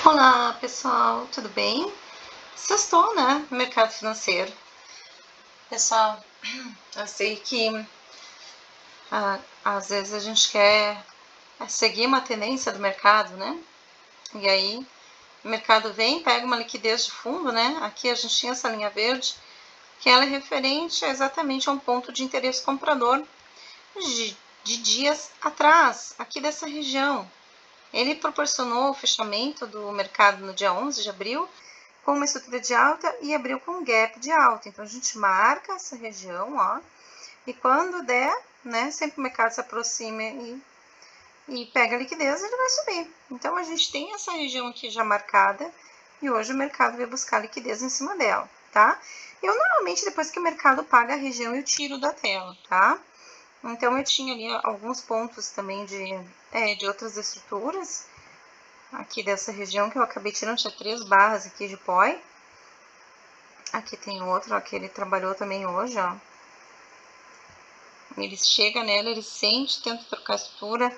Olá, pessoal, tudo bem? Sextou, né? No mercado financeiro. Pessoal, eu sei que às vezes a gente quer seguir uma tendência do mercado, né? E aí o mercado vem, pega uma liquidez de fundo, né? Aqui a gente tinha essa linha verde, que ela é referente exatamente a um ponto de interesse comprador de dias atrás, aqui dessa região. Ele proporcionou o fechamento do mercado no dia 11 de abril, com uma estrutura de alta e abriu com um gap de alta. Então, a gente marca essa região, ó, e quando der, né, sempre o mercado se aproxima e pega a liquidez, ele vai subir. Então, a gente tem essa região aqui já marcada e hoje o mercado vai buscar liquidez em cima dela, tá? Eu, normalmente, depois que o mercado paga a região, eu tiro da tela, tá? Então, eu tinha ali alguns pontos também de outras estruturas, aqui dessa região que eu acabei tirando, tinha 3 barras aqui de POI. Aqui tem outro, ó, que ele trabalhou também hoje, ó. Ele chega nela, ele sente, tenta trocar a estrutura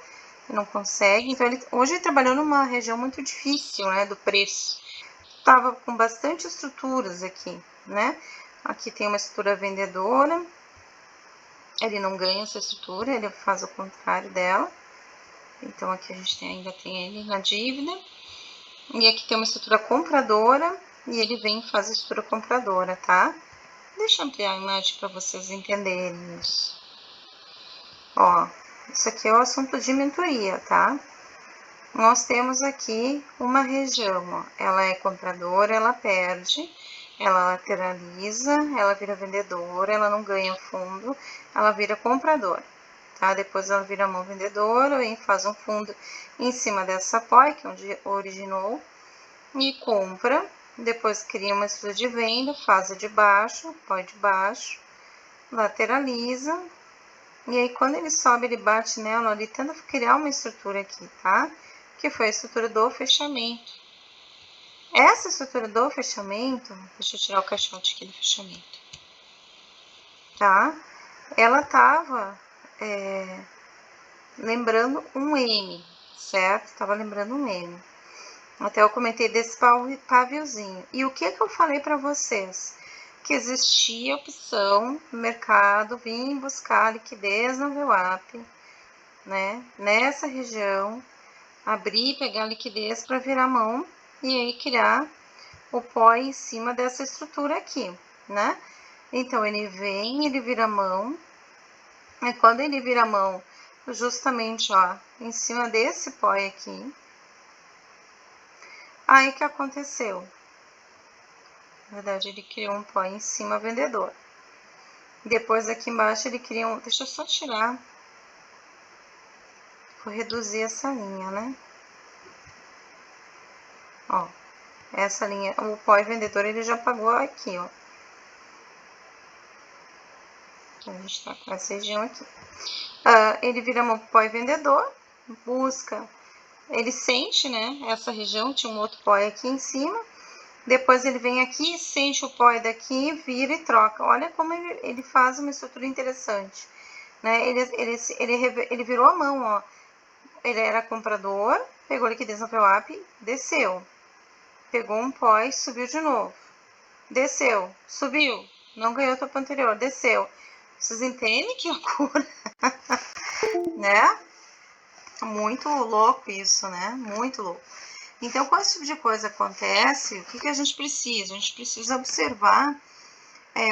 e não consegue. Então, hoje ele trabalhou numa região muito difícil, né, do preço. Tava com bastante estruturas aqui, né. Aqui tem uma estrutura vendedora. Ele não ganha essa estrutura, ele faz o contrário dela. Então, aqui a gente ainda tem ele na dívida. E aqui tem uma estrutura compradora e ele vem e faz a estrutura compradora, tá? Deixa eu ampliar a imagem para vocês entenderem isso. Ó, isso aqui é o assunto de mentoria, tá? Nós temos aqui uma região, ó, ela é compradora, ela perde, ela lateraliza, ela vira vendedora, ela não ganha fundo, ela vira compradora, tá? Depois ela vira mão vendedora e faz um fundo em cima dessa POI, que é onde originou, e compra. Depois cria uma estrutura de venda, faz a de baixo, POI de baixo, lateraliza. E aí, quando ele sobe, ele bate nela, ele tenta criar uma estrutura aqui, tá? Que foi a estrutura do fechamento. Essa estrutura do fechamento, deixa eu tirar o caixote aqui do fechamento, tá? Ela tava lembrando um M, certo? Tava lembrando um M. Até eu comentei desse paviozinho. E o que eu falei para vocês? Que existia opção no mercado vir buscar liquidez no VWAP, né? Nessa região, abrir e pegar liquidez para virar mão e aí criar o pó em cima dessa estrutura aqui, né? Então, ele vem, ele vira mão, e quando ele vira mão, justamente, ó, em cima desse pó aqui, aí que aconteceu? Na verdade, ele criou um pó em cima vendedor. Depois, aqui embaixo, ele cria um... Deixa eu só tirar. Vou reduzir essa linha, né? Ó, essa linha, o pó vendedor, ele já pagou aqui, ó. A gente tá com essa região aqui. Ele vira um pó vendedor, busca, ele sente, né, essa região, tinha um outro pó aqui em cima, depois ele vem aqui, sente o pó daqui, vira e troca. Olha como ele faz uma estrutura interessante, né, ele virou a mão, ó, ele era comprador, pegou liquidez no VWAP, desceu, pegou um pó e subiu de novo, desceu, subiu, não ganhou o topo anterior, desceu. Vocês entendem que loucura, né? Muito louco isso, né? Muito louco. Então, quando esse tipo de coisa acontece, o que a gente precisa? A gente precisa observar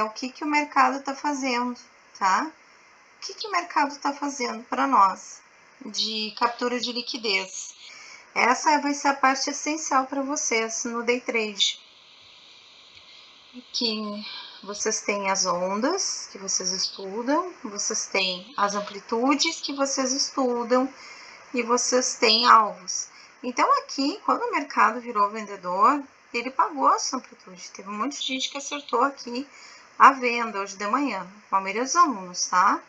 o que o mercado está fazendo, tá? O que o mercado está fazendo para nós de captura de liquidez? Essa vai ser a parte essencial para vocês no day trade. Que vocês têm as ondas que vocês estudam, vocês têm as amplitudes que vocês estudam e vocês têm alvos. Então, aqui, quando o mercado virou vendedor, ele pagou a sua amplitude. Teve um monte de gente que acertou aqui a venda hoje de manhã, a maioria dos alunos, tá?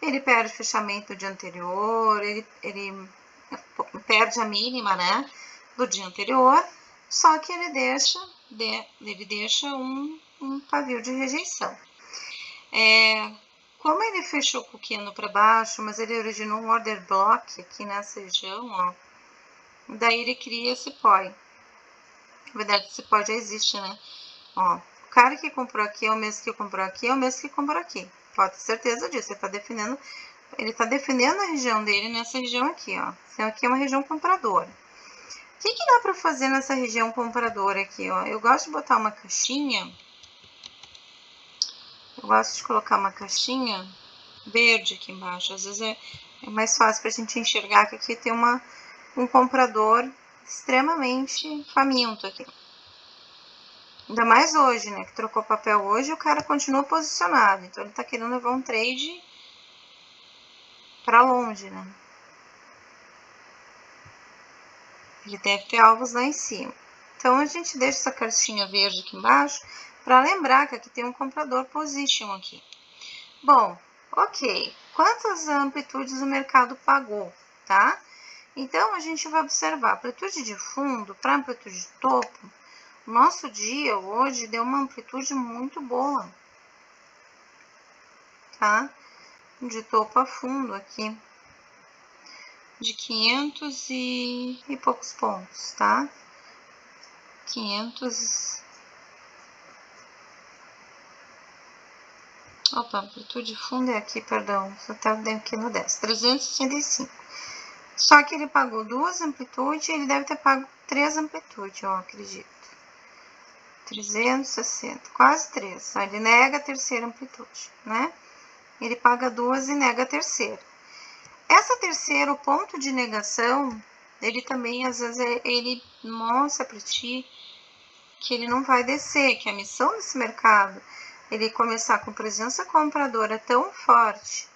Ele perde o fechamento do dia anterior, ele perde a mínima, né, do dia anterior, só que ele deixa um pavio de rejeição. Como ele fechou pouquinho para baixo, mas ele originou um order block aqui nessa região, ó, daí ele cria esse POI. Na verdade, esse pó já existe, né? Ó, o cara que comprou aqui é o mesmo que comprou aqui, é o mesmo que comprou aqui. Pode ter certeza disso, ele tá defendendo a região dele nessa região aqui, ó. Então, aqui é uma região compradora. O que dá para fazer nessa região compradora aqui, ó? Eu gosto de botar uma caixinha. Eu gosto de colocar uma caixinha verde aqui embaixo. Às vezes é mais fácil para a gente enxergar que aqui tem um comprador extremamente faminto aqui. Ainda mais hoje, né? Que trocou papel hoje e o cara continua posicionado. Então, ele tá querendo levar um trade para longe, né? Ele deve ter alvos lá em cima. Então, a gente deixa essa caixinha verde aqui embaixo para lembrar que aqui tem um comprador position aqui. Bom, ok. Quantas amplitudes o mercado pagou, tá? Então, a gente vai observar amplitude de fundo para amplitude de topo. O nosso dia hoje deu uma amplitude muito boa, tá? De topo a fundo aqui, de 500 e poucos pontos, tá? 500... Opa, amplitude de fundo é aqui, perdão, só tá aqui no 10, 365. Só que ele pagou 2 amplitudes, ele deve ter pago 3 amplitudes, ó, acredito. 360, quase 3. Ele nega a terceira amplitude, né? Ele paga 2 e nega a terceira. Essa terceira, o ponto de negação, ele também, às vezes, ele mostra para ti que ele não vai descer, que a missão desse mercado, ele começar com presença compradora tão forte,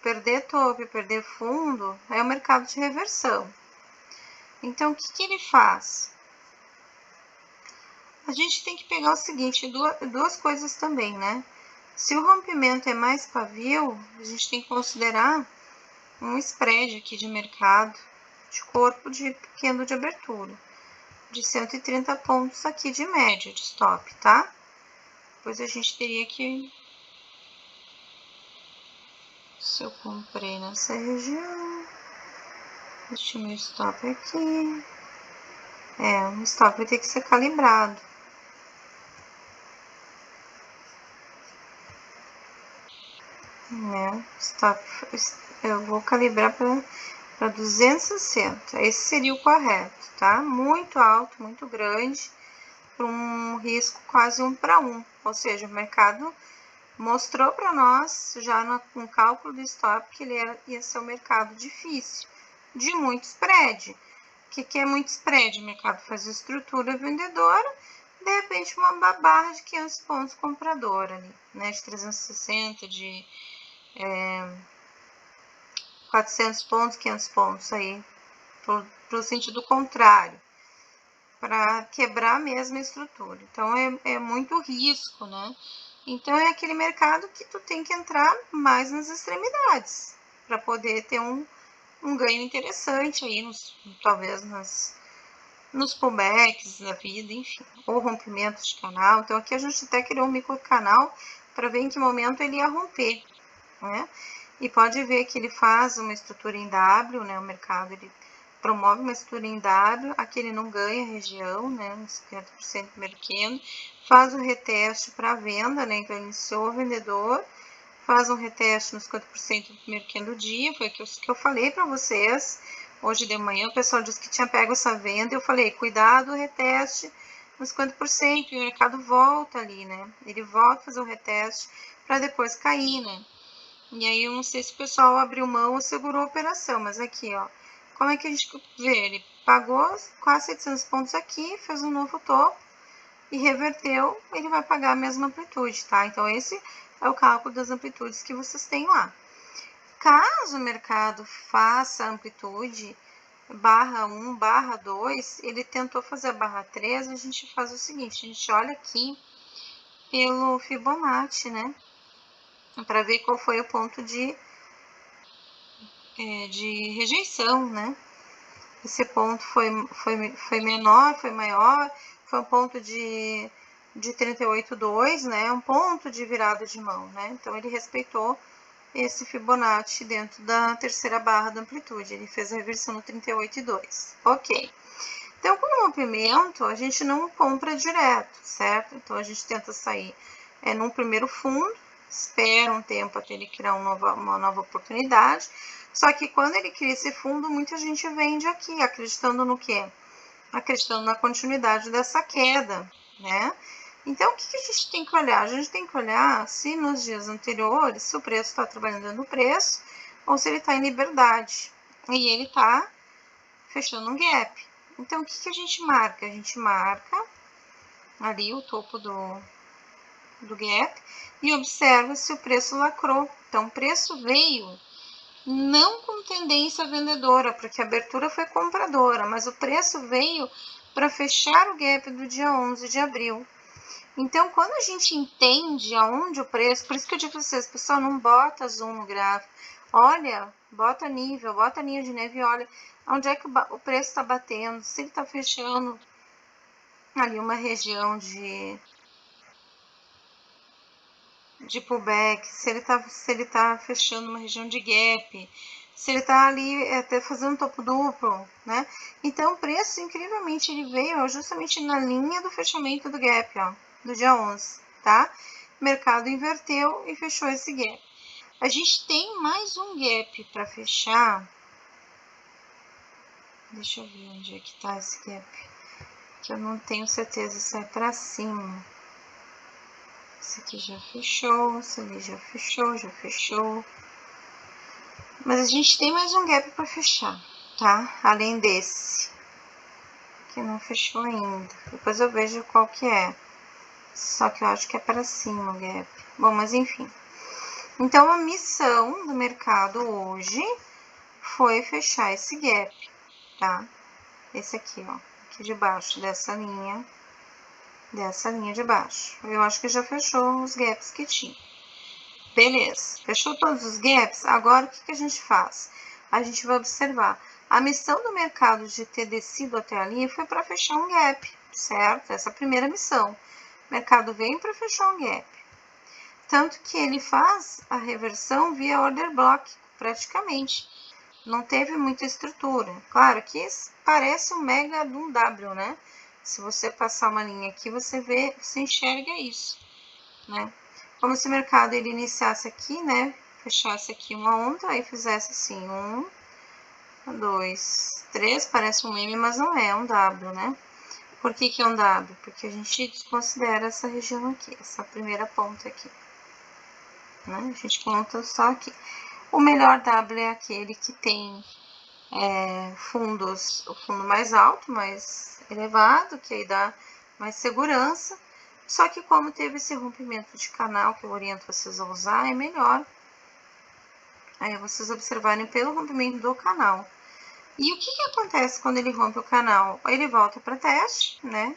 perder topo e perder fundo, é o mercado de reversão. Então, o que ele faz? A gente tem que pegar o seguinte, duas coisas também, né? Se o rompimento é mais pavio, a gente tem que considerar um spread aqui de mercado, de corpo de pequeno de abertura, de 130 pontos aqui de média de stop, tá? Depois a gente teria que... Se eu comprei nessa região, deixa o meu stop aqui. O stop vai ter que ser calibrado. Stop, eu vou calibrar para 260. Esse seria o correto, tá? Muito alto, muito grande, para um risco quase 1 para 1. Ou seja, o mercado mostrou para nós, já no cálculo do stop, que ele ia ser um mercado difícil, de muito spread. O que é muito spread? O mercado faz estrutura vendedora, de repente uma barra de 500 pontos compradora ali, né? De 360, de 400 pontos, 500 pontos aí, para o sentido contrário, para quebrar a mesma estrutura. Então, é muito risco, né? Então, é aquele mercado que tu tem que entrar mais nas extremidades, para poder ter um ganho interessante aí, talvez nos pullbacks da vida, enfim, ou rompimentos de canal. Então, aqui a gente até criou um micro canal para ver em que momento ele ia romper, né? E pode ver que ele faz uma estrutura em W, né? O mercado ele promove uma estrutura em W, aqui ele não ganha região, né? Uns 50% pequeno, faz um reteste para venda, né? Então iniciou o vendedor, faz um reteste nos 50% do primeiro candle do dia, foi o que eu falei para vocês. Hoje de manhã o pessoal disse que tinha pego essa venda, eu falei, cuidado, reteste nos 50%, e o mercado volta ali, né? Ele volta a fazer o reteste para depois cair, né? E aí eu não sei se o pessoal abriu mão ou segurou a operação, mas aqui, ó, como é que a gente vê? Ele pagou quase 700 pontos aqui, fez um novo topo e reverteu, ele vai pagar a mesma amplitude, tá? Então esse é o cálculo das amplitudes que vocês têm lá. Caso o mercado faça a amplitude barra 1, barra 2, ele tentou fazer a barra 3, a gente faz o seguinte, a gente olha aqui pelo Fibonacci, né? Para ver qual foi o ponto de rejeição, né? Esse ponto foi menor, foi maior, foi um ponto de 38,2, né? Um ponto de virada de mão, né? Então, ele respeitou esse Fibonacci dentro da terceira barra da amplitude. Ele fez a reversão no 38,2. Ok. Então, quando uma rompimento, a gente não compra direto, certo? Então, a gente tenta sair num primeiro fundo, espera um tempo até ele criar uma nova oportunidade. Só que quando ele cria esse fundo, muita gente vende aqui, acreditando no quê? Acreditando na continuidade dessa queda, né? Então, o que a gente tem que olhar? A gente tem que olhar se nos dias anteriores, se o preço está trabalhando dentro do preço, ou se ele está em liberdade. E ele está fechando um gap. Então, o que a gente marca? A gente marca ali o topo do gap e observa se o preço lacrou. Então, o preço veio não com tendência vendedora, porque a abertura foi compradora, mas o preço veio para fechar o gap do dia 11 de abril. Então, quando a gente entende aonde o preço, por isso que eu digo para vocês, pessoal, não bota zoom no gráfico, olha, bota linha de neve e olha onde é que o preço está batendo, se ele está fechando ali uma região de pullback, se ele tá fechando uma região de gap, se ele tá ali até fazendo topo duplo, né? Então, o preço, incrivelmente, ele veio justamente na linha do fechamento do gap, ó, do dia 11, tá? O mercado inverteu e fechou esse gap. A gente tem mais um gap para fechar. Deixa eu ver onde é que tá esse gap, que eu não tenho certeza se é para cima. Esse aqui já fechou, esse ali já fechou. Mas a gente tem mais um gap para fechar, tá? Além desse, que não fechou ainda. Depois eu vejo qual que é. Só que eu acho que é para cima o gap. Bom, mas enfim. Então, a missão do mercado hoje foi fechar esse gap, tá? Esse aqui, ó. Aqui de baixo dessa linha de baixo. Eu acho que já fechou os gaps que tinha. Beleza, fechou todos os gaps? Agora, o que a gente faz? A gente vai observar. A missão do mercado de ter descido até a linha foi para fechar um gap, certo? Essa é a primeira missão. O mercado vem para fechar um gap. Tanto que ele faz a reversão via order block, praticamente. Não teve muita estrutura. Claro que parece um mega de um W, né? Se você passar uma linha aqui, você enxerga isso, né? Como se o mercado ele iniciasse aqui, né? Fechasse aqui uma onda, aí fizesse assim, 1, 2, 3, parece um M, mas não é um W, né? Por que é um W? Porque a gente desconsidera essa região aqui, essa primeira ponta aqui, né? A gente conta só aqui. O melhor W é aquele que tem o fundo mais alto, mais elevado, que aí dá mais segurança. Só que como teve esse rompimento de canal, que eu oriento vocês a usar, é melhor vocês observarem pelo rompimento do canal. E o que acontece quando ele rompe o canal? Ele volta para teste, né?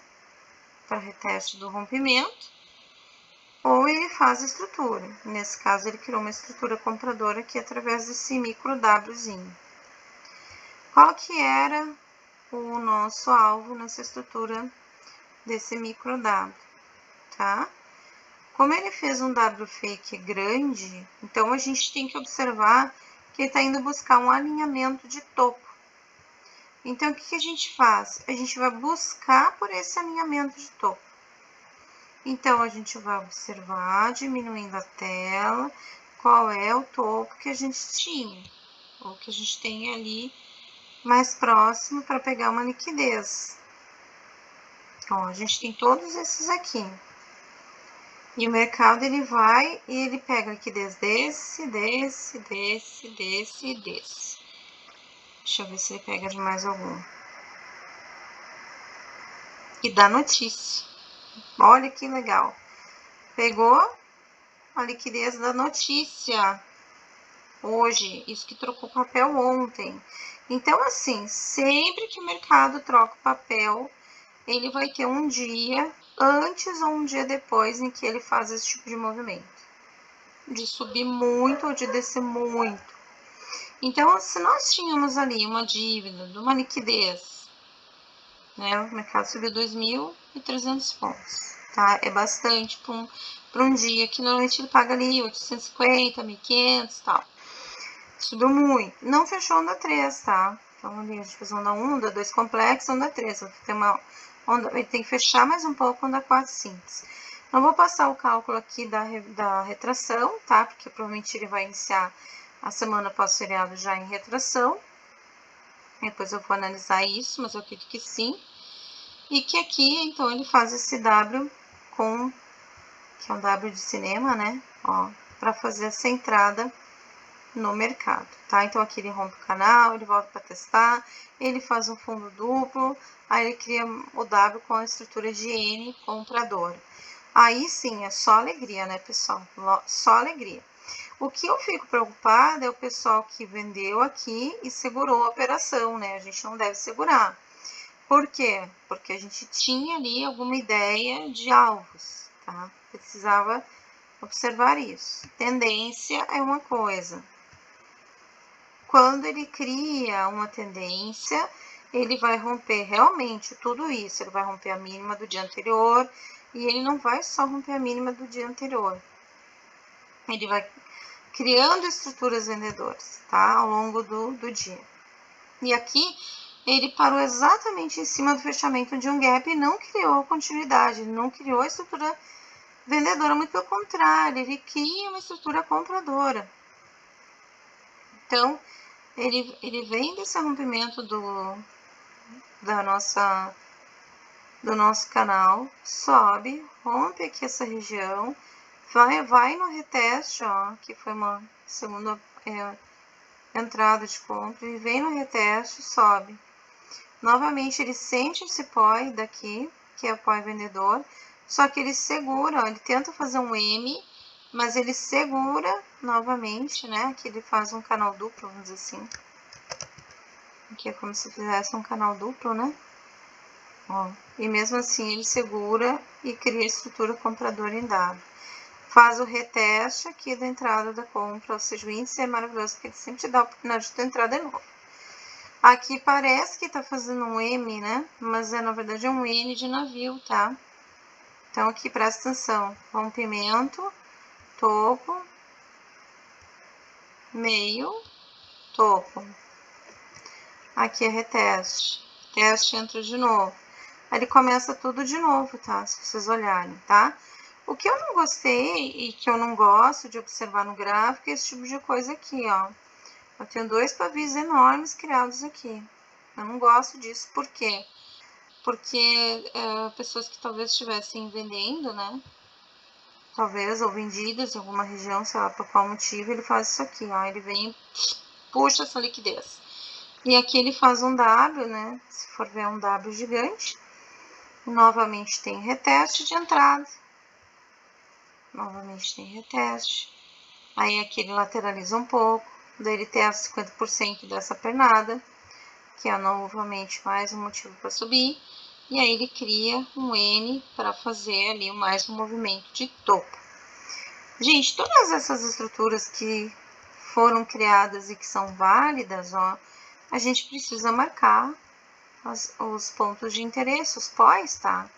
Para reteste do rompimento. Ou ele faz a estrutura. Nesse caso, ele criou uma estrutura compradora aqui através desse micro Wzinho. Qual que era o nosso alvo nessa estrutura desse micro W, tá? Como ele fez um W fake grande, então a gente tem que observar que ele está indo buscar um alinhamento de topo. Então, o que a gente faz? A gente vai buscar por esse alinhamento de topo. Então, a gente vai observar, diminuindo a tela, qual é o topo que a gente tinha, ou que a gente tem ali mais próximo para pegar uma liquidez. Ó, a gente tem todos esses aqui. E o mercado, ele vai e ele pega a liquidez desse. Deixa eu ver se ele pega de mais algum. E dá notícia. Olha que legal. Pegou a liquidez da notícia hoje. Isso que trocou papel ontem. Então, assim, sempre que o mercado troca o papel, ele vai ter um dia antes ou um dia depois em que ele faz esse tipo de movimento. De subir muito ou de descer muito. Então, se nós tínhamos ali uma dívida de uma liquidez, né? O mercado subiu 2.300 pontos, tá? É bastante para um dia que normalmente ele paga ali 850, 1.500 e tal. Subiu muito. Não fechou onda 3, tá? Então, ali a gente fez onda 1, onda 2 complexa, onda 3. Tem uma onda, ele tem que fechar mais um pouco, onda 4 simples. Não vou passar o cálculo aqui da retração, tá? Porque provavelmente ele vai iniciar a semana pós-feriado já em retração. Depois eu vou analisar isso, mas eu acredito que sim. E que aqui, então, ele faz esse W com, que é um W de cinema, né? Ó, para fazer essa entrada no mercado, tá? Então, aqui ele rompe o canal, ele volta para testar, ele faz um fundo duplo, aí ele cria o W com a estrutura de N comprador. Aí sim, é só alegria, né, pessoal? Só alegria. O que eu fico preocupada é o pessoal que vendeu aqui e segurou a operação, né? A gente não deve segurar. Por quê? Porque a gente tinha ali alguma ideia de alvos, tá? Precisava observar isso. Tendência é uma coisa. Quando ele cria uma tendência, ele vai romper realmente tudo isso. Ele vai romper a mínima do dia anterior e ele não vai só romper a mínima do dia anterior. Ele vai criando estruturas vendedoras, tá? Ao longo do dia. E aqui ele parou exatamente em cima do fechamento de um gap e não criou continuidade, ele não criou estrutura vendedora, muito pelo contrário, ele cria uma estrutura compradora. Então, ele vem desse rompimento do nosso canal, sobe, rompe aqui essa região, vai no reteste, ó, que foi uma segunda entrada de compra, e vem no reteste, sobe. Novamente, ele sente esse POI daqui, que é o POI vendedor, só que ele segura, ó, ele tenta fazer um M, mas ele segura novamente, né? Aqui ele faz um canal duplo, vamos dizer assim. Aqui é como se fizesse um canal duplo, né? Ó, e mesmo assim ele segura e cria a estrutura comprador em W. Faz o reteste aqui da entrada da compra, ou seja, o índice é maravilhoso, porque ele sempre te dá a oportunidade de tu entrar de novo. Aqui parece que tá fazendo um M, né? Mas na verdade é um N de navio, tá? Então aqui presta atenção, rompimento, topo, meio, topo. Aqui é reteste, teste entra de novo. Aí ele começa tudo de novo, tá? Se vocês olharem, tá? O que eu não gostei e que eu não gosto de observar no gráfico é esse tipo de coisa aqui, ó. Eu tenho dois pavis enormes criados aqui. Eu não gosto disso, por quê? Porque pessoas que talvez estivessem vendendo, né? Talvez, ou vendidas em alguma região, sei lá por qual motivo, ele faz isso aqui, ó. Ele vem, puxa essa liquidez. E aqui ele faz um W, né? Se for ver, um W gigante. Novamente tem reteste de entrada. Novamente tem reteste. Aí aqui ele lateraliza um pouco. Daí ele testa 50% dessa pernada, que é novamente mais um motivo para subir. E aí ele cria um N para fazer ali mais um movimento de topo. Gente, todas essas estruturas que foram criadas e que são válidas, ó, a gente precisa marcar os pontos de interesse, os POIs, tá?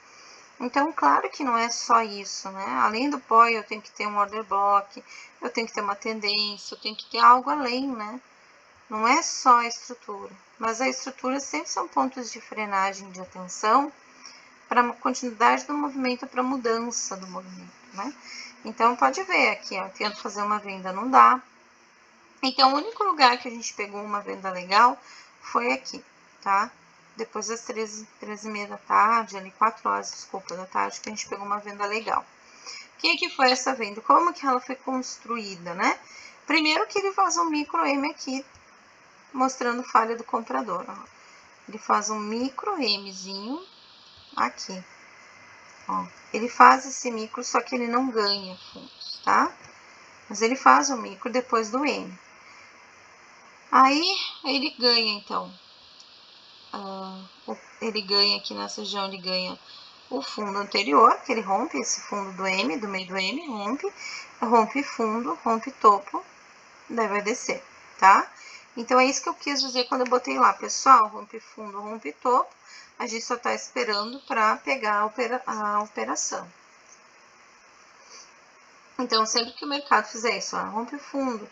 Então, claro que não é só isso, né? Além do POI, eu tenho que ter um order block, eu tenho que ter uma tendência, eu tenho que ter algo além, né? Não é só a estrutura, mas a estrutura sempre são pontos de frenagem de atenção para a continuidade do movimento, para a mudança do movimento, né? Então, pode ver aqui, ó, tento fazer uma venda, não dá. Então, o único lugar que a gente pegou uma venda legal foi aqui, tá? Depois das 13h30 da tarde, ali 4 horas, desculpa, da tarde, que a gente pegou uma venda legal. O que foi essa venda? Como que ela foi construída, né? Primeiro que ele faz um micro M aqui, mostrando falha do comprador, ó. Ele faz um micro Mzinho aqui, ó. Ele faz esse micro, só que ele não ganha fundos, tá? Mas ele faz o micro depois do M. Aí, ele ganha, então. Ele ganha aqui nessa região, ele ganha o fundo anterior, que ele rompe esse fundo do M, do meio do M, rompe fundo, rompe topo, daí vai descer, tá? Então, é isso que eu quis dizer quando eu botei lá, pessoal, rompe fundo, rompe topo, a gente só tá esperando para pegar a operação. Então, sempre que o mercado fizer isso, ó, rompe fundo,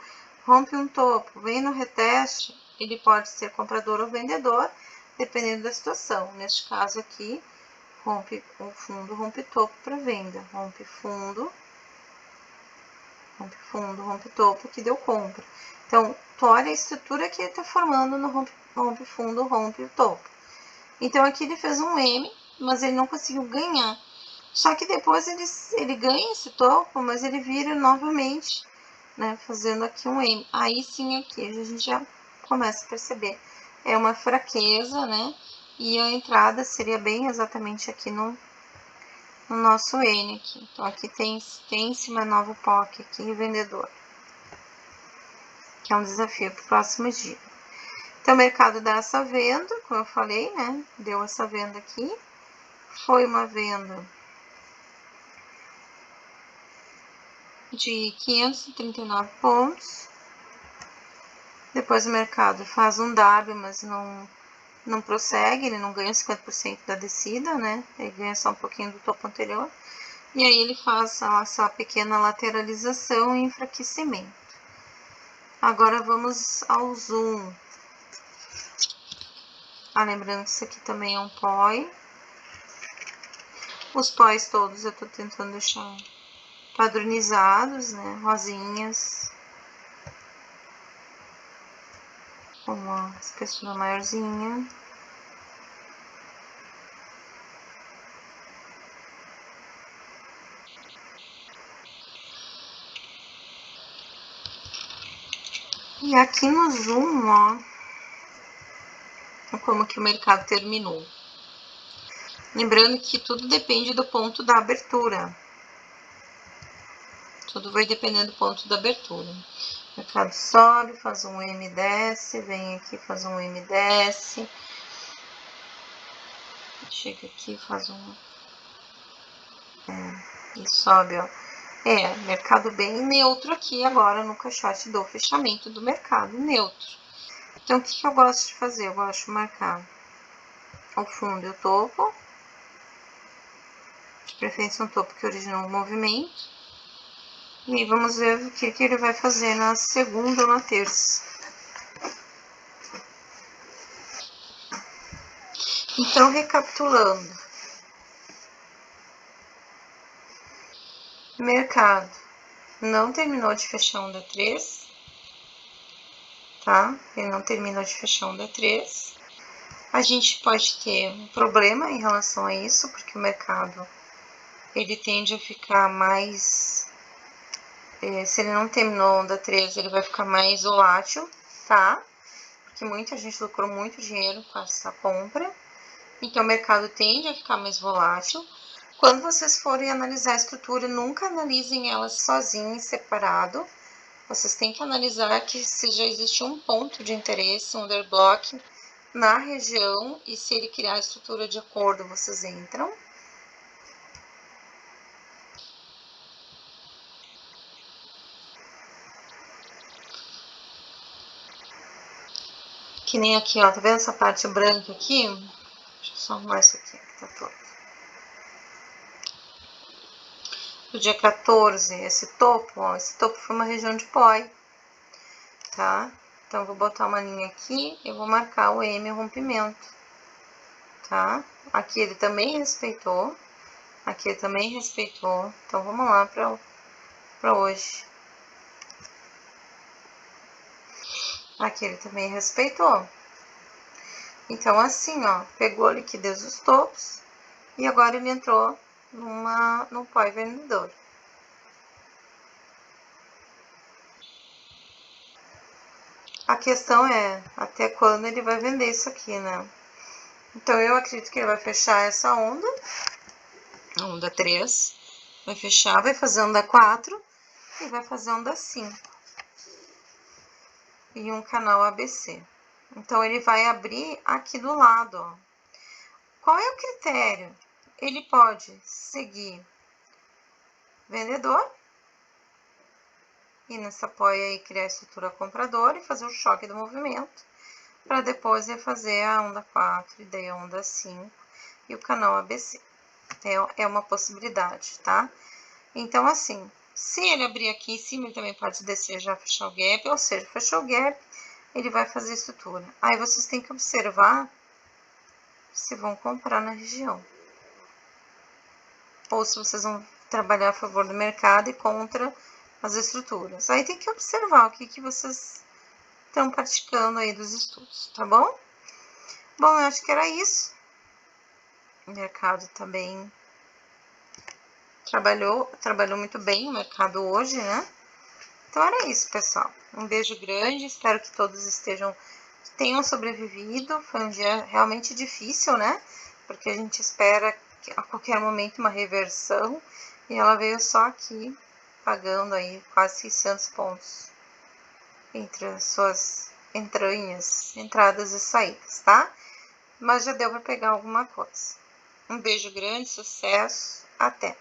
rompe um topo, vem no reteste, ele pode ser comprador ou vendedor, dependendo da situação. Neste caso aqui, rompe o fundo, rompe topo para venda, rompe fundo, rompe topo, que deu compra. Então, olha a estrutura que ele está formando no rompe fundo, rompe o topo. Então, aqui ele fez um M, mas ele não conseguiu ganhar. Só que depois ele ganha esse topo, mas ele vira novamente, né, fazendo aqui um M. Aí sim, aqui a gente já começa a perceber. É uma fraqueza, né? E a entrada seria bem exatamente aqui no nosso N aqui. Então, aqui tem em cima novo POC aqui, vendedor. Que é um desafio para o próximo dia. Então, o mercado dá essa venda, como eu falei, né? Deu essa venda aqui. Foi uma venda de 539 pontos. Depois o mercado faz um W, mas não prossegue, ele não ganha 50% da descida, né? Ele ganha só um pouquinho do topo anterior. E aí ele faz essa pequena lateralização e enfraquecimento. Agora vamos ao zoom. Lembrando que isso aqui também é um POI. Os POIs todos eu tô tentando deixar padronizados, né? Rosinhas. Com uma espessura maiorzinha. E aqui no zoom, ó, como que o mercado terminou. Lembrando que tudo depende do ponto da abertura. Tudo vai depender do ponto da abertura. O mercado sobe, faz um M, desce, vem aqui, faz um M, desce. Chega aqui, faz um... e sobe, ó. Mercado bem neutro aqui agora no caixote do fechamento do mercado neutro. Então, o que eu gosto de fazer? Eu gosto de marcar o fundo e o topo. De preferência um topo que originou o movimento. E vamos ver o que ele vai fazer na segunda ou na terça. Então, recapitulando. Mercado não terminou de fechar onda 3, tá? Ele não terminou de fechar onda 3. A gente pode ter um problema em relação a isso, porque o mercado ele tende a ficar mais... se ele não terminou onda 3, ele vai ficar mais volátil, tá? Porque muita gente lucrou muito dinheiro com essa compra. Então, o mercado tende a ficar mais volátil. Quando vocês forem analisar a estrutura, nunca analisem ela sozinha, separado. Vocês têm que analisar que se já existe um ponto de interesse, um underblock na região, e se ele criar a estrutura de acordo, vocês entram. Que nem aqui, ó, tá vendo essa parte branca aqui? Deixa eu só arrumar isso aqui, que tá todo. Do dia 14, esse topo, ó, esse topo foi uma região de POI, tá? Então, eu vou botar uma linha aqui, eu vou marcar o M, o rompimento, tá? Aqui ele também respeitou, aqui ele também respeitou, então vamos lá para hoje. Aqui ele também respeitou. Então, assim, ó, pegou a liquidez dos topos e agora ele entrou num POI vendedor. A questão é até quando ele vai vender isso aqui, né? Então, eu acredito que ele vai fechar essa onda, a onda 3, vai fechar, vai fazer onda 4 e vai fazer onda 5. E um canal ABC. Então, ele vai abrir aqui do lado, ó. Qual é o critério? Ele pode seguir vendedor, e nessa apoia aí criar a estrutura compradora e fazer o choque do movimento, para depois ele fazer a onda 4 e daí a onda 5 e o canal ABC. É uma possibilidade, tá? Então, assim, se ele abrir aqui em cima, ele também pode descer já fechar o gap, ou seja, fechou o gap, ele vai fazer estrutura. Aí vocês têm que observar se vão comprar na região. Ou se vocês vão trabalhar a favor do mercado e contra as estruturas. Aí tem que observar o que vocês estão praticando aí dos estudos, tá bom? Bom, eu acho que era isso. O mercado também trabalhou muito bem o mercado hoje, né? Então era isso, pessoal. Um beijo grande, espero que todos tenham sobrevivido. Foi um dia realmente difícil, né? Porque a gente espera a qualquer momento uma reversão e ela veio só aqui pagando aí quase 600 pontos entre as suas entranhas, entradas e saídas, tá? Mas já deu para pegar alguma coisa. Um beijo grande, sucesso, até!